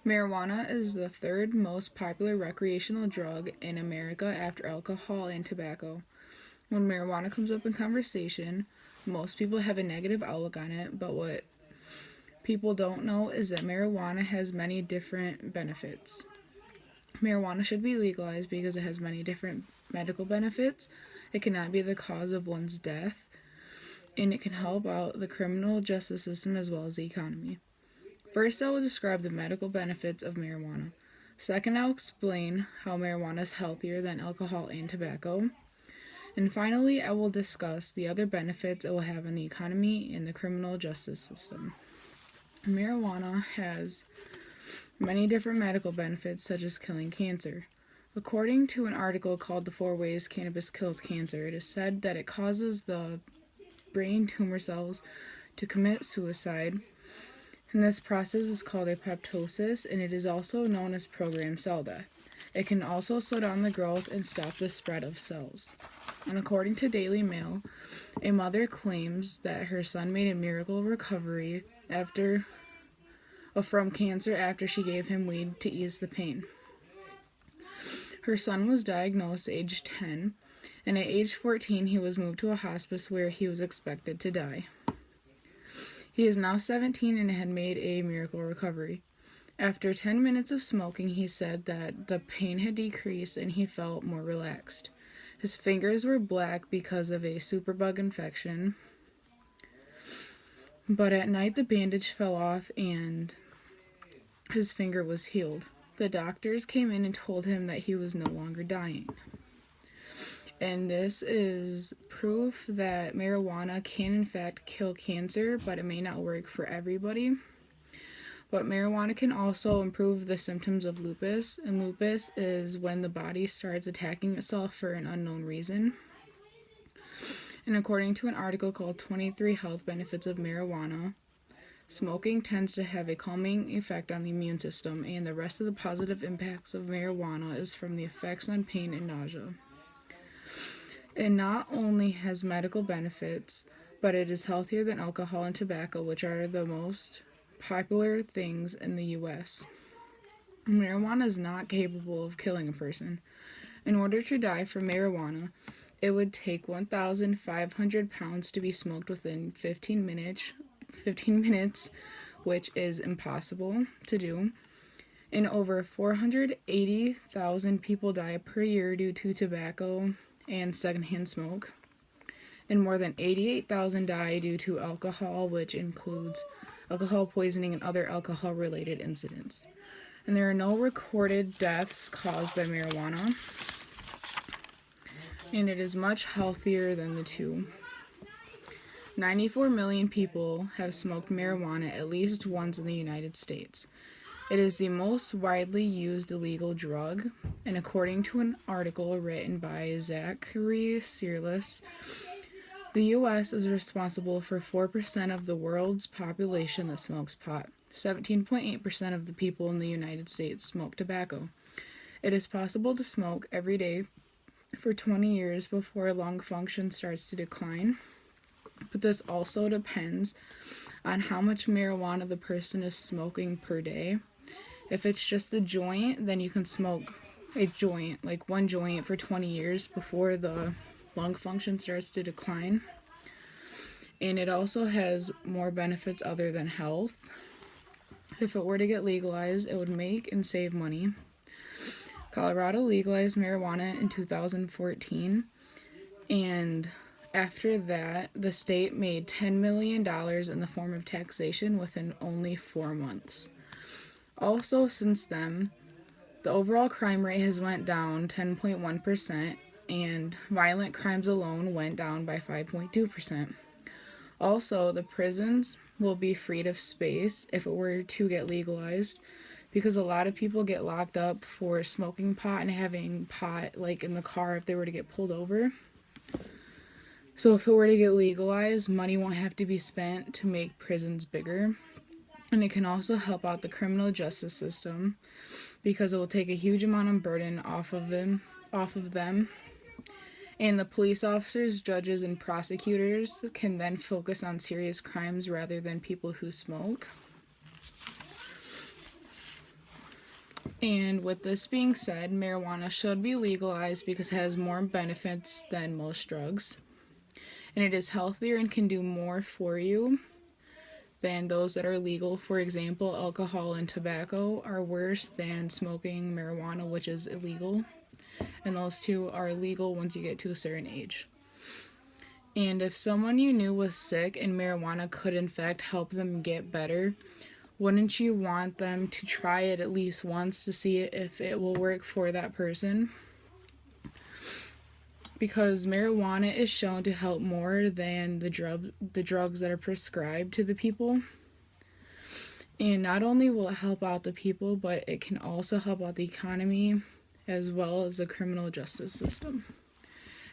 Marijuana is the third most popular recreational drug in America after alcohol and tobacco. When marijuana comes up in conversation, most people have a negative outlook on it, but what people don't know is that marijuana has many different benefits. Marijuana should be legalized because it has many different medical benefits. It cannot be the cause of one's death, and it can help out the criminal justice system as well as the economy. First, I will describe the medical benefits of marijuana. Second, I'll explain how marijuana is healthier than alcohol and tobacco. And finally, I will discuss the other benefits it will have on the economy and the criminal justice system. Marijuana has many different medical benefits, such as killing cancer. According to an article called The 4 Ways Cannabis Kills Cancer, it is said that it causes the brain tumor cells to commit suicide, and this process is called apoptosis, and it is also known as programmed cell death. It can also slow down the growth and stop the spread of cells. And according to Daily Mail, a mother claims that her son made a miracle recovery from cancer after she gave him weed to ease the pain. Her son was diagnosed age 10, and at age 14 he was moved to a hospice where he was expected to die. He is now 17 and had made a miracle recovery. After 10 minutes of smoking, he said that the pain had decreased and he felt more relaxed. His fingers were black because of a superbug infection, but at night the bandage fell off and his finger was healed. The doctors came in and told him that he was no longer dying. And this is proof that marijuana can in fact kill cancer, but it may not work for everybody. But marijuana can also improve the symptoms of lupus, and lupus is when the body starts attacking itself for an unknown reason. And according to an article called 23 Health Benefits of Marijuana, smoking tends to have a calming effect on the immune system, and the rest of the positive impacts of marijuana is from the effects on pain and nausea. It not only has medical benefits, but it is healthier than alcohol and tobacco, which are the most popular things in the U.S. Marijuana is not capable of killing a person. In order to die from marijuana, it would take 1,500 pounds to be smoked within 15 minutes, which is impossible to do. And over 480,000 people die per year due to tobacco and secondhand smoke. And more than 88,000 die due to alcohol, which includes alcohol poisoning and other alcohol-related incidents. And there are no recorded deaths caused by marijuana, and it is much healthier than the two. 94 million people have smoked marijuana at least once in the United States. It is the most widely used illegal drug, and according to an article written by Zachary Searles, the U.S. is responsible for 4% of the world's population that smokes pot. 17.8% of the people in the United States smoke tobacco. It is possible to smoke every day for 20 years before lung function starts to decline, but this also depends on how much marijuana the person is smoking per day. If it's just a joint, then you can smoke a joint, like one joint, for 20 years before the lung function starts to decline. And it also has more benefits other than health. If it were to get legalized, it would make and save money. Colorado legalized marijuana in 2014, and after that, the state made $10 million in the form of taxation within only 4 months. Also, since then, the overall crime rate has went down 10.1%, and violent crimes alone went down by 5.2%. Also, the prisons will be freed of space if it were to get legalized, because a lot of people get locked up for smoking pot and having pot like in the car if they were to get pulled over. So if it were to get legalized, money won't have to be spent to make prisons bigger. And it can also help out the criminal justice system because it will take a huge amount of burden off of them. And the police officers, judges, and prosecutors can then focus on serious crimes rather than people who smoke. And with this being said, marijuana should be legalized because it has more benefits than most drugs. And it is healthier and can do more for you than those that are legal. For example, alcohol and tobacco are worse than smoking marijuana, which is illegal. And those two are legal once you get to a certain age. And if someone you knew was sick and marijuana could in fact help them get better, wouldn't you want them to try it at least once to see if it will work for that person? Because marijuana is shown to help more than the drugs that are prescribed to the people. And not only will it help out the people, but it can also help out the economy as well as the criminal justice system.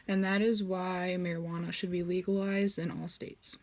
And that is why marijuana should be legalized in all states.